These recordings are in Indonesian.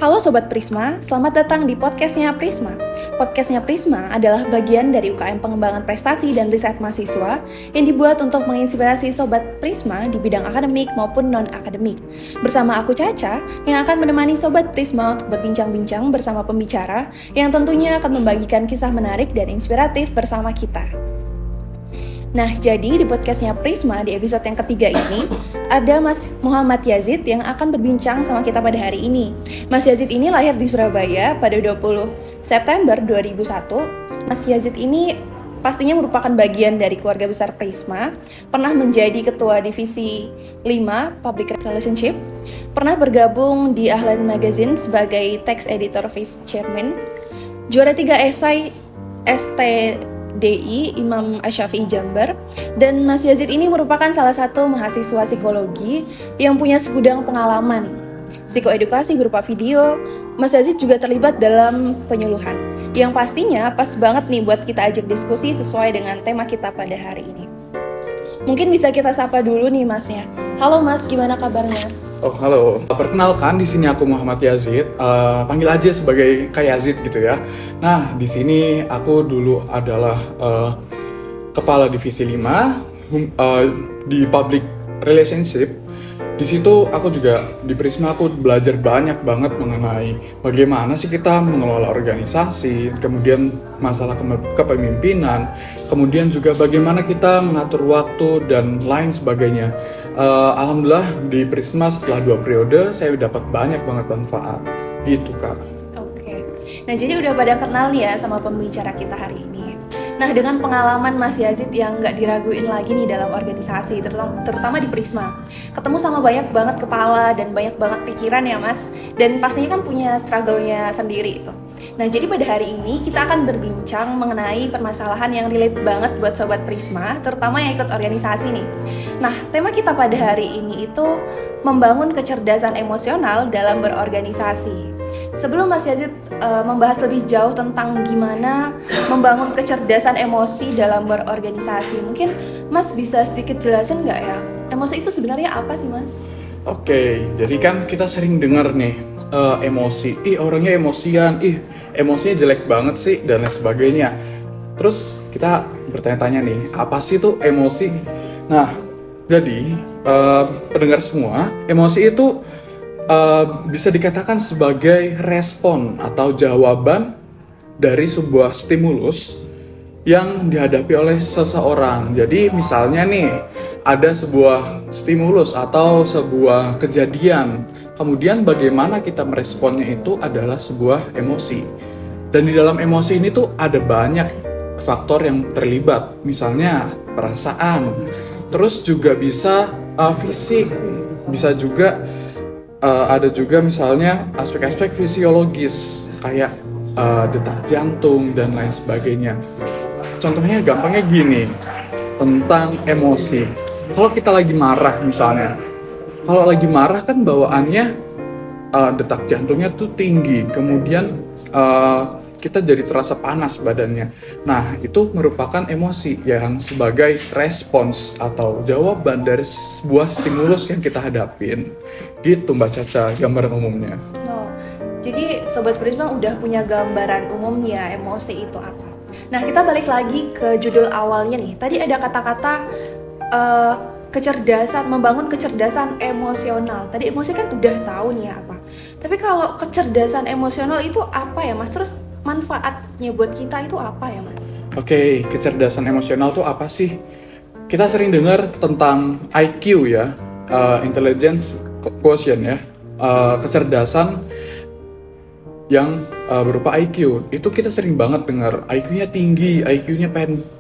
Halo Sobat Prisma, selamat datang di podcastnya Prisma. Podcastnya Prisma adalah bagian dari UKM Pengembangan Prestasi dan Riset Mahasiswa yang dibuat untuk menginspirasi Sobat Prisma di bidang akademik maupun non-akademik. Bersama aku Caca, yang akan menemani Sobat Prisma untuk berbincang-bincang bersama pembicara yang tentunya akan membagikan kisah menarik dan inspiratif bersama kita. Nah, jadi di podcastnya Prisma di episode yang ketiga ini, ada Mas Muhammad Yazid yang akan berbincang sama kita pada hari ini. Mas Yazid ini lahir di Surabaya pada 20 September 2001. Mas Yazid ini pastinya merupakan bagian dari keluarga besar Prisma, pernah menjadi ketua divisi 5 Public Relationship, pernah bergabung di Ahlan Magazine sebagai Text Editor Vice Chairman, juara 3 esai STDI Imam Ash-Syafi'i Jember, dan Mas Yazid ini merupakan salah satu mahasiswa psikologi yang punya segudang pengalaman psikoedukasi berupa video. Mas Yazid juga terlibat dalam penyuluhan, yang pastinya pas banget nih buat kita ajak diskusi sesuai dengan tema kita pada hari ini. Mungkin bisa kita sapa dulu nih Masnya. Halo Mas, gimana kabarnya? Oh, halo. Perkenalkan, di sini aku Muhammad Yazid. Panggil aja sebagai Kak Yazid gitu ya. Nah, di sini aku dulu adalah kepala divisi 5 di Public Relationship. Di situ aku juga di Prisma aku belajar banyak banget mengenai bagaimana sih kita mengelola organisasi, kemudian masalah kepemimpinan, kemudian juga bagaimana kita mengatur waktu dan lain sebagainya. Alhamdulillah di Prisma setelah 2 periode saya dapat banyak banget manfaat gitu Kak. Oke, nah jadi udah pada kenal nih ya sama pembicara kita hari ini. Nah, dengan pengalaman Mas Yazid yang nggak diraguin lagi nih dalam organisasi, terutama di Prisma, ketemu sama banyak banget kepala dan banyak banget pikiran ya Mas, dan pastinya kan punya struggle-nya sendiri itu. Nah, jadi pada hari ini kita akan berbincang mengenai permasalahan yang relate banget buat Sobat Prisma, terutama yang ikut organisasi nih. Nah, tema kita pada hari ini itu membangun kecerdasan emosional dalam berorganisasi. Sebelum Mas Yazid membahas lebih jauh tentang gimana membangun kecerdasan emosi dalam berorganisasi, mungkin Mas bisa sedikit jelasin nggak ya, emosi itu sebenarnya apa sih Mas? Oke, jadi kan kita sering dengar nih emosi, orangnya emosian, emosinya jelek banget sih dan lain sebagainya. Terus kita bertanya-tanya nih, apa sih tuh emosi? Nah, jadi pendengar semua, emosi itu bisa dikatakan sebagai respon atau jawaban dari sebuah stimulus yang dihadapi oleh seseorang. Jadi misalnya nih, ada sebuah stimulus atau sebuah kejadian, kemudian bagaimana kita meresponnya itu adalah sebuah emosi. Dan di dalam emosi ini tuh ada banyak faktor yang terlibat, misalnya perasaan, terus juga bisa fisik, bisa juga ada juga misalnya aspek-aspek fisiologis kayak detak jantung dan lain sebagainya. Contohnya gampangnya gini, tentang emosi. Kalau kita lagi marah misalnya, kalau lagi marah kan bawaannya detak jantungnya tuh tinggi, kemudian kita jadi terasa panas badannya. Nah, itu merupakan emosi yang sebagai respons atau jawaban dari sebuah stimulus yang kita hadapin. Gitu Mbak Caca, gambaran umumnya. Oh, jadi Sobat Prisma udah punya gambaran umum nih ya, emosi itu apa. Nah, kita balik lagi ke judul awalnya nih. Tadi ada kata-kata kecerdasan, membangun kecerdasan emosional. Tadi emosi kan udah tahu nih ya apa. Tapi kalau kecerdasan emosional itu apa ya Mas? Terus manfaatnya buat kita itu apa ya Mas? Oke, kecerdasan emosional tuh apa sih? Kita sering dengar tentang IQ ya, intelligence quotient ya, kecerdasan yang berupa IQ. Itu kita sering banget dengar IQ-nya tinggi, IQ-nya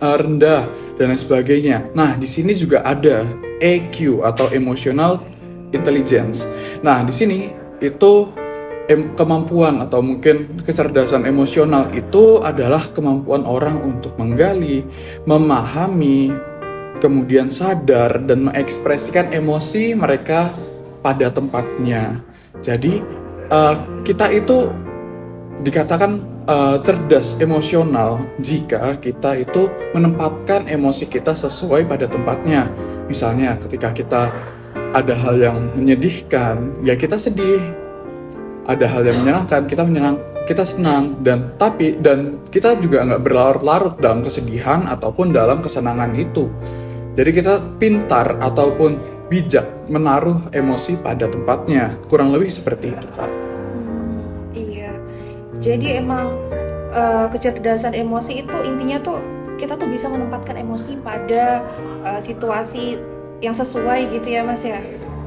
rendah dan lain sebagainya. Nah, di sini juga ada EQ atau emotional intelligence. Nah, di sini itu kemampuan atau mungkin kecerdasan emosional itu adalah kemampuan orang untuk menggali, memahami, kemudian sadar dan mengekspresikan emosi mereka pada tempatnya. Jadi kita itu dikatakan cerdas emosional jika kita itu menempatkan emosi kita sesuai pada tempatnya. Misalnya ketika kita ada hal yang menyedihkan, ya kita sedih. ada hal yang menyenangkan, kita senang, dan kita juga nggak berlarut-larut dalam kesedihan ataupun dalam kesenangan itu. Jadi kita pintar ataupun bijak menaruh emosi pada tempatnya, kurang lebih seperti itu, Kak. Iya, jadi emang kecerdasan emosi itu intinya tuh kita tuh bisa menempatkan emosi pada situasi yang sesuai gitu ya Mas ya.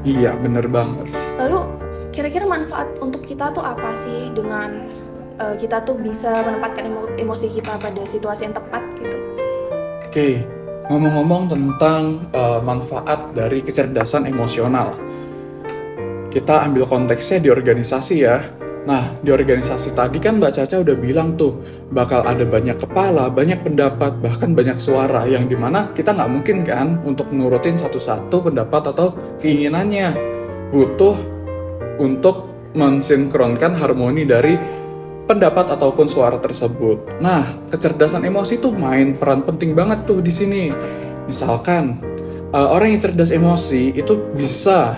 Iya, bener banget. Lalu kira-kira manfaat untuk kita tuh apa sih dengan kita tuh bisa menempatkan emosi kita pada situasi yang tepat gitu? Oke, ngomong-ngomong tentang manfaat dari kecerdasan emosional, kita ambil konteksnya di organisasi ya. Nah, di organisasi tadi kan Mbak Caca udah bilang tuh, bakal ada banyak kepala, banyak pendapat, bahkan banyak suara, yang dimana kita nggak mungkin kan untuk nurutin satu-satu pendapat atau keinginannya. Butuh untuk mensinkronkan harmoni dari pendapat ataupun suara tersebut. Nah, kecerdasan emosi tuh main peran penting banget tuh di sini. Misalkan, orang yang cerdas emosi itu bisa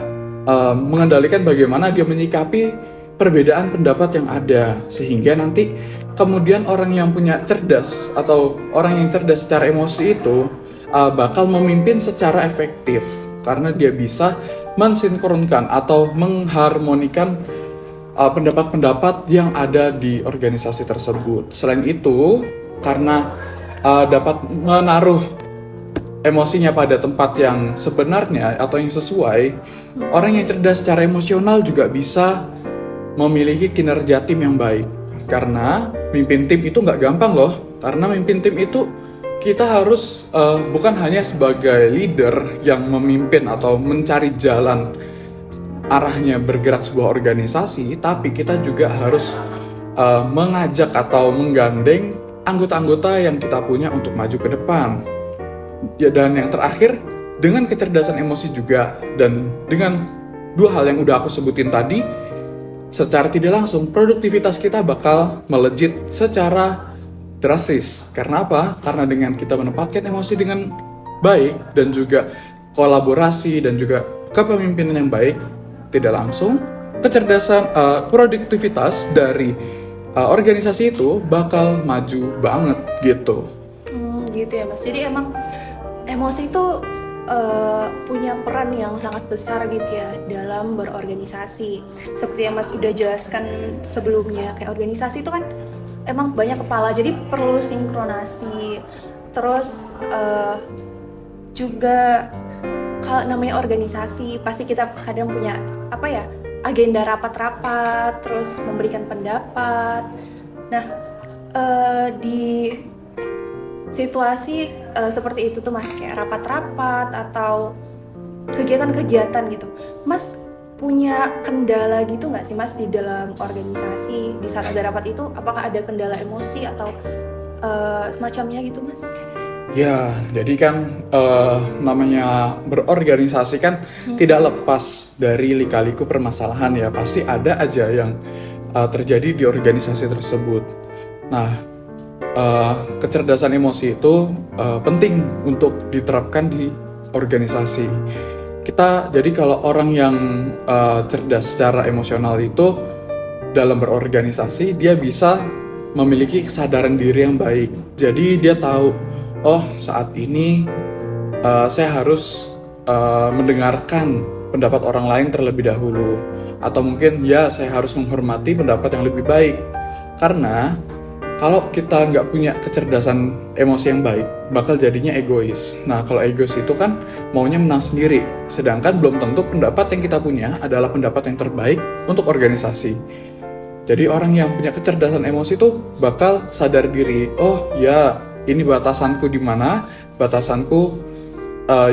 mengendalikan bagaimana dia menyikapi perbedaan pendapat yang ada, sehingga nanti kemudian orang yang punya cerdas atau orang yang cerdas secara emosi itu bakal memimpin secara efektif karena dia bisa mensinkronkan atau mengharmonikan pendapat-pendapat yang ada di organisasi tersebut. Selain itu, karena dapat menaruh emosinya pada tempat yang sebenarnya atau yang sesuai, orang yang cerdas secara emosional juga bisa memiliki kinerja tim yang baik. Karena mimpin tim itu nggak gampang loh. Karena mimpin tim itu kita harus bukan hanya sebagai leader yang memimpin atau mencari jalan arahnya bergerak sebuah organisasi, tapi kita juga harus mengajak atau menggandeng anggota-anggota yang kita punya untuk maju ke depan. Ya, dan yang terakhir, dengan kecerdasan emosi juga dan dengan dua hal yang udah aku sebutin tadi, secara tidak langsung produktivitas kita bakal melejit secara drastis. Karena apa? Karena dengan kita menempatkan emosi dengan baik dan juga kolaborasi dan juga kepemimpinan yang baik, tidak langsung kecerdasan produktivitas dari organisasi itu bakal maju banget gitu. Gitu ya Mas. Jadi emang emosi itu punya peran yang sangat besar gitu ya dalam berorganisasi. Seperti yang Mas udah jelaskan sebelumnya, kayak organisasi itu kan emang banyak kepala, jadi perlu sinkronasi. Terus juga kalau namanya organisasi pasti kita kadang punya agenda rapat-rapat, terus memberikan pendapat. Nah, di situasi seperti itu tuh Mas, kayak rapat-rapat atau kegiatan-kegiatan gitu, Mas punya kendala gitu nggak sih Mas di dalam organisasi di saat ada rapat itu? Apakah ada kendala emosi atau semacamnya gitu Mas? Ya, jadi kan namanya berorganisasi kan tidak lepas dari lika-liku permasalahan ya. Pasti ada aja yang terjadi di organisasi tersebut. Nah, kecerdasan emosi itu penting untuk diterapkan di organisasi. Jadi kalau orang yang cerdas secara emosional itu dalam berorganisasi, dia bisa memiliki kesadaran diri yang baik. Jadi dia tahu, oh saat ini saya harus mendengarkan pendapat orang lain terlebih dahulu, atau mungkin ya saya harus menghormati pendapat yang lebih baik. Karena kalau kita nggak punya kecerdasan emosi yang baik, bakal jadinya egois. Nah, kalau egois itu kan maunya menang sendiri, sedangkan belum tentu pendapat yang kita punya adalah pendapat yang terbaik untuk organisasi. Jadi orang yang punya kecerdasan emosi itu bakal sadar diri, oh ya ini batasanku di mana, batasanku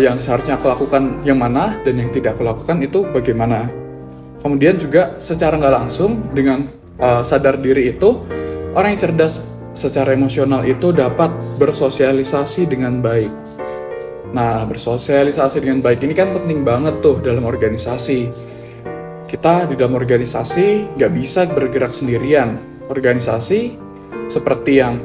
yang seharusnya aku lakukan yang mana, dan yang tidak aku lakukan itu bagaimana. Kemudian juga secara nggak langsung dengan sadar diri itu, orang yang cerdas secara emosional itu dapat bersosialisasi dengan baik. Nah, bersosialisasi dengan baik ini kan penting banget tuh dalam organisasi. Kita di dalam organisasi nggak bisa bergerak sendirian. Organisasi seperti yang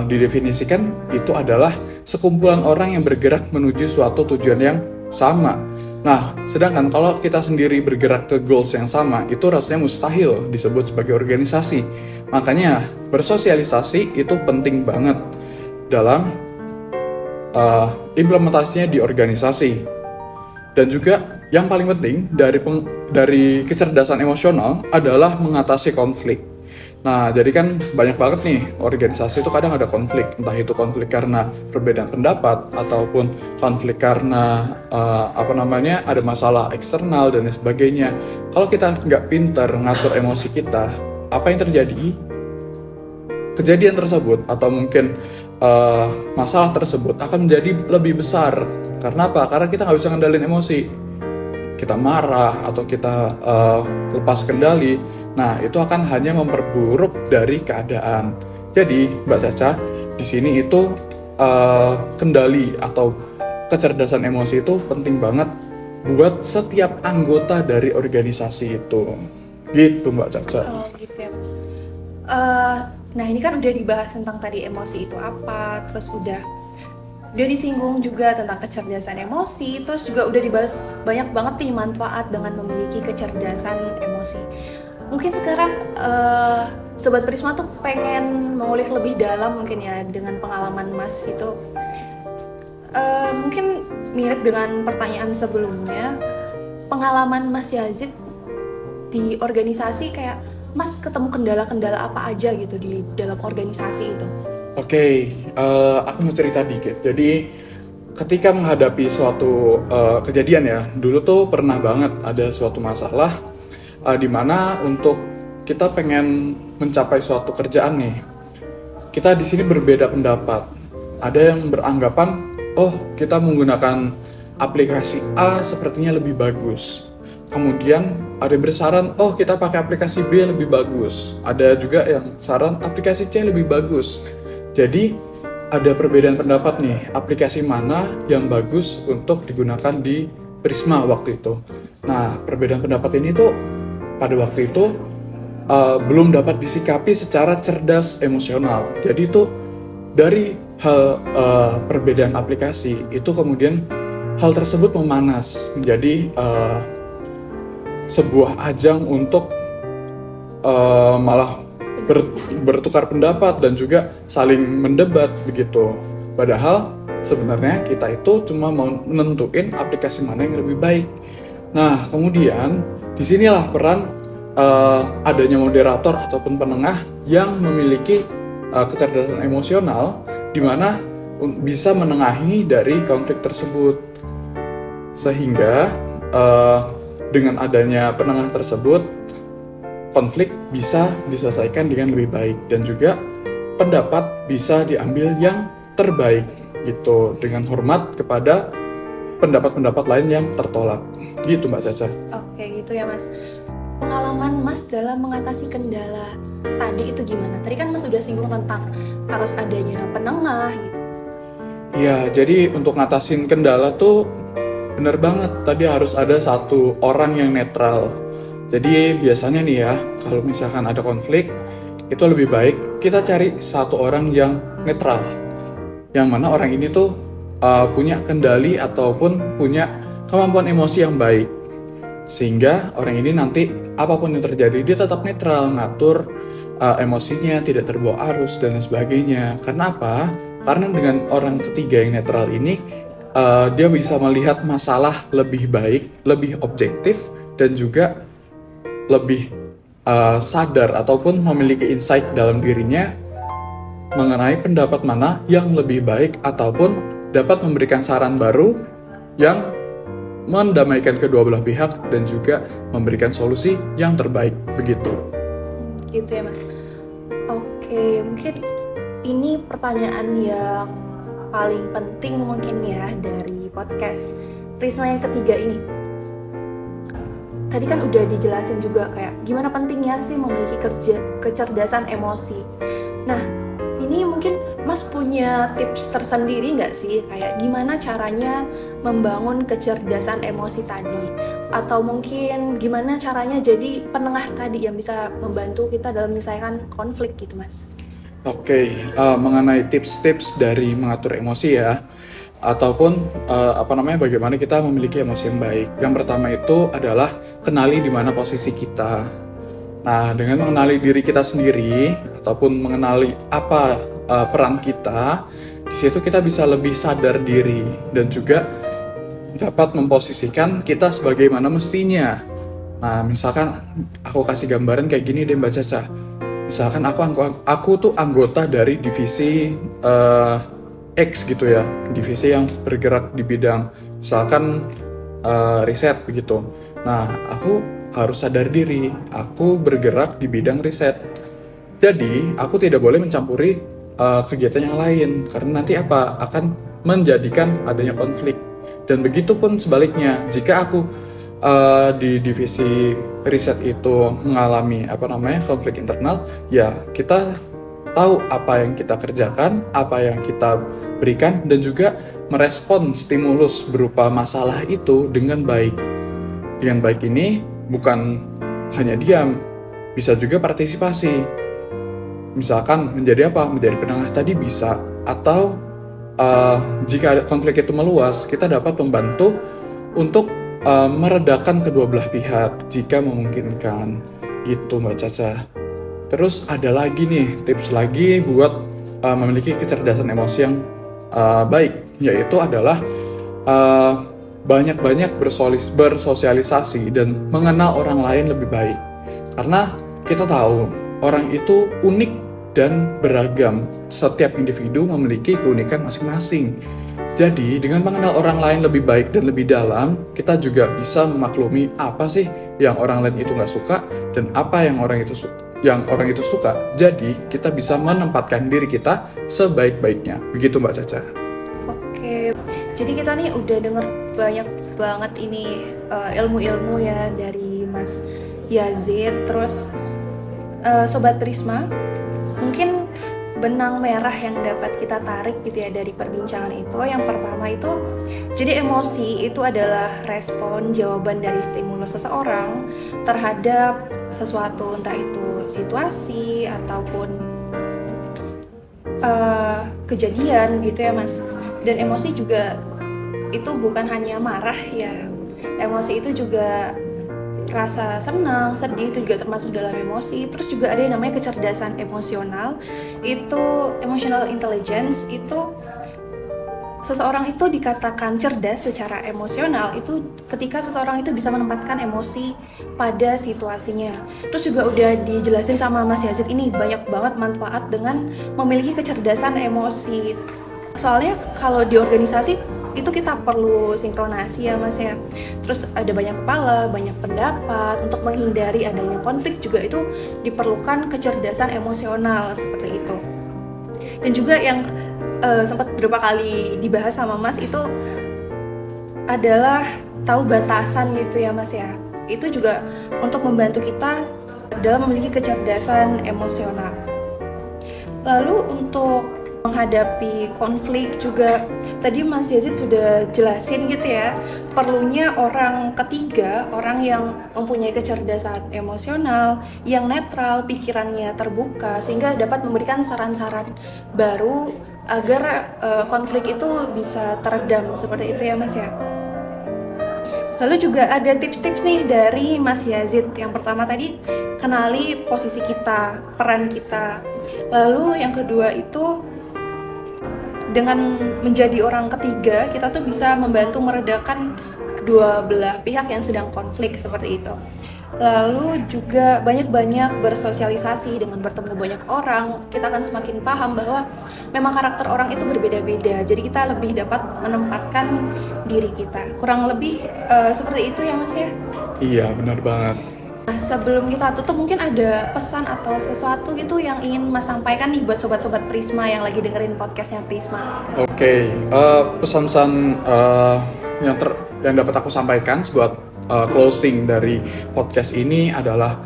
didefinisikan itu adalah sekumpulan orang yang bergerak menuju suatu tujuan yang sama. Nah, sedangkan kalau kita sendiri bergerak ke goals yang sama, itu rasanya mustahil disebut sebagai organisasi. Makanya, bersosialisasi itu penting banget dalam implementasinya di organisasi. Dan juga yang paling penting dari kecerdasan emosional adalah mengatasi konflik. Nah, jadi kan banyak banget nih organisasi itu kadang ada konflik, entah itu konflik karena perbedaan pendapat ataupun konflik karena ada masalah eksternal dan lain sebagainya. Kalau kita nggak pintar ngatur emosi kita, apa yang terjadi? Kejadian tersebut atau mungkin masalah tersebut akan menjadi lebih besar. Karena apa? Karena kita nggak bisa ngendalin emosi. Kita marah atau kita lepas kendali, nah itu akan hanya memperburuk dari keadaan. Jadi Mbak Caca, di sini itu kendali atau kecerdasan emosi itu penting banget buat setiap anggota dari organisasi itu. Gitu Mbak Caca. Oh gitu ya Mas. Nah ini kan udah dibahas tentang tadi emosi itu apa, terus udah disinggung juga tentang kecerdasan emosi, terus juga udah dibahas banyak banget nih manfaat dengan memiliki kecerdasan emosi. Mungkin sekarang Sobat Prisma tuh pengen mengulik lebih dalam mungkin ya dengan pengalaman Mas itu. Mungkin mirip dengan pertanyaan sebelumnya, pengalaman Mas Yazid di organisasi kayak Mas ketemu kendala-kendala apa aja gitu di dalam organisasi itu? Oke, aku mau cerita dikit. Jadi ketika menghadapi suatu kejadian ya, dulu tuh pernah banget ada suatu masalah di mana untuk kita pengen mencapai suatu kerjaan nih, kita di sini berbeda pendapat. Ada yang beranggapan, oh kita menggunakan aplikasi A sepertinya lebih bagus. Kemudian ada yang bersaran, oh kita pakai aplikasi B lebih bagus. Ada juga yang saran aplikasi C lebih bagus. Jadi ada perbedaan pendapat nih, aplikasi mana yang bagus untuk digunakan di Prisma waktu itu. Nah, perbedaan pendapat ini tuh pada waktu itu belum dapat disikapi secara cerdas emosional. Jadi itu dari hal perbedaan aplikasi itu kemudian hal tersebut memanas menjadi sebuah ajang untuk malah bertukar pendapat dan juga saling mendebat begitu. Padahal sebenarnya kita itu cuma mau menentuin aplikasi mana yang lebih baik. Nah, kemudian disinilah peran adanya moderator ataupun penengah yang memiliki kecerdasan emosional di mana bisa menengahi dari konflik tersebut. Sehingga dengan adanya penengah tersebut konflik bisa diselesaikan dengan lebih baik dan juga pendapat bisa diambil yang terbaik gitu dengan hormat kepada pendapat-pendapat lain yang tertolak gitu Mbak Caca. Oke gitu ya Mas. Pengalaman Mas dalam mengatasi kendala tadi itu gimana? Tadi kan Mas udah singgung tentang harus adanya penengah gitu. Ya, jadi untuk ngatasin kendala tuh bener banget tadi harus ada satu orang yang netral. Jadi biasanya nih ya, kalau misalkan ada konflik, itu lebih baik kita cari satu orang yang netral. Yang mana orang ini tuh punya kendali ataupun punya kemampuan emosi yang baik. Sehingga orang ini nanti apapun yang terjadi, dia tetap netral, ngatur emosinya, tidak terbawa arus dan lain sebagainya. Karena apa? Karena dengan orang ketiga yang netral ini, dia bisa melihat masalah lebih baik, lebih objektif, dan juga lebih sadar ataupun memiliki insight dalam dirinya mengenai pendapat mana yang lebih baik ataupun dapat memberikan saran baru yang mendamaikan kedua belah pihak dan juga memberikan solusi yang terbaik begitu. Gitu ya Mas. Oke, mungkin ini pertanyaan yang paling penting mungkin ya dari podcast Prisma yang ketiga ini. Tadi kan udah dijelasin juga kayak gimana pentingnya sih memiliki kecerdasan emosi. Nah, ini mungkin Mas punya tips tersendiri nggak sih? Kayak gimana caranya membangun kecerdasan emosi tadi? Atau mungkin gimana caranya jadi penengah tadi yang bisa membantu kita dalam menyelesaikan konflik gitu Mas? Oke, mengenai tips-tips dari mengatur emosi ya. ataupun bagaimana kita memiliki emosi yang baik. Yang pertama itu adalah kenali di mana posisi kita. Nah, dengan mengenali diri kita sendiri ataupun mengenali apa peran kita, di situ kita bisa lebih sadar diri dan juga dapat memposisikan kita sebagaimana mestinya. Nah, misalkan aku kasih gambaran kayak gini deh Mbak Caca. Misalkan aku tuh anggota dari divisi X gitu ya, divisi yang bergerak di bidang misalkan riset begitu. Nah, aku harus sadar diri, aku bergerak di bidang riset. Jadi, aku tidak boleh mencampuri kegiatan yang lain karena nanti akan menjadikan adanya konflik. Dan begitu pun sebaliknya, jika aku di divisi riset itu mengalami konflik internal, ya kita tahu apa yang kita kerjakan, apa yang kita berikan, dan juga merespon stimulus berupa masalah itu dengan baik. Dengan baik ini bukan hanya diam, bisa juga partisipasi. Misalkan menjadi penengah tadi bisa, atau jika konflik itu meluas, kita dapat membantu untuk meredakan kedua belah pihak jika memungkinkan. Gitu Mbak Caca. Terus ada lagi nih tips lagi buat memiliki kecerdasan emosi yang baik, yaitu adalah banyak-banyak bersosialisasi dan mengenal orang lain lebih baik. Karena kita tahu orang itu unik dan beragam. Setiap individu memiliki keunikan masing-masing. Jadi dengan mengenal orang lain lebih baik dan lebih dalam, kita juga bisa memaklumi apa sih yang orang lain itu nggak suka dan apa yang orang itu suka. Jadi kita bisa menempatkan diri kita sebaik-baiknya. Begitu Mbak Caca. Oke, jadi kita nih udah denger banyak banget ini ilmu-ilmu ya dari Mas Yazid. Terus Sobat Prisma, mungkin benang merah yang dapat kita tarik gitu ya dari perbincangan itu. Yang pertama itu, jadi emosi itu adalah respon jawaban dari stimulus seseorang terhadap sesuatu, entah itu situasi ataupun kejadian gitu ya Mas. Dan emosi juga itu bukan hanya marah ya, emosi itu juga rasa senang, sedih itu juga termasuk dalam emosi. Terus juga ada yang namanya kecerdasan emosional. Itu emotional intelligence, itu seseorang itu dikatakan cerdas secara emosional itu ketika seseorang itu bisa menempatkan emosi pada situasinya. Terus juga udah dijelasin sama Mas Yazid ini banyak banget manfaat dengan memiliki kecerdasan emosi. Soalnya kalau di organisasi itu kita perlu sinkronasi ya Mas ya. Terus ada banyak kepala, banyak pendapat. Untuk menghindari adanya konflik juga itu diperlukan kecerdasan emosional seperti itu. Dan juga yang sempat beberapa kali dibahas sama Mas itu adalah tahu batasan gitu ya Mas ya. Itu juga untuk membantu kita dalam memiliki kecerdasan emosional. Lalu untuk menghadapi konflik juga tadi Mas Yazid sudah jelasin gitu ya, perlunya orang ketiga, orang yang mempunyai kecerdasan emosional, yang netral, pikirannya terbuka sehingga dapat memberikan saran-saran baru agar konflik itu bisa teredam seperti itu ya Mas ya. Lalu juga ada tips-tips nih dari Mas Yazid. Yang pertama tadi kenali posisi kita, peran kita. Lalu yang kedua itu dengan menjadi orang ketiga, kita tuh bisa membantu meredakan kedua belah pihak yang sedang konflik seperti itu. Lalu juga banyak-banyak bersosialisasi dengan bertemu banyak orang, kita akan semakin paham bahwa memang karakter orang itu berbeda-beda. Jadi kita lebih dapat menempatkan diri kita. Kurang lebih seperti itu ya Mas ya? Iya, benar banget. Nah, sebelum kita tutup mungkin ada pesan atau sesuatu gitu yang ingin Mas sampaikan nih buat sobat-sobat Prisma yang lagi dengerin podcastnya Prisma. Oke, pesan-pesan yang dapat aku sampaikan buat closing dari podcast ini adalah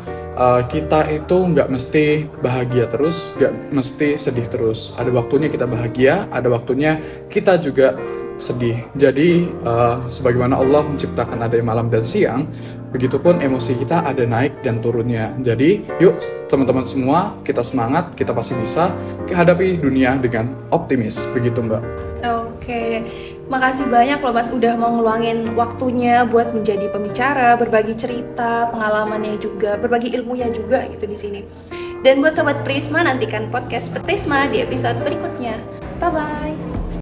kita itu nggak mesti bahagia terus, nggak mesti sedih terus. Ada waktunya kita bahagia, ada waktunya kita juga sedih. Jadi sebagaimana Allah menciptakan ada malam dan siang, begitupun emosi kita ada naik dan turunnya. Jadi yuk teman-teman semua, kita semangat, kita pasti bisa hadapi dunia dengan optimis. Begitu Mbak. Oke, Makasih banyak loh Mas udah mau ngeluangin waktunya buat menjadi pembicara, berbagi cerita, pengalamannya juga, berbagi ilmunya juga gitu di sini. Dan buat Sobat Prisma, nantikan podcast Prisma di episode berikutnya. Bye-bye!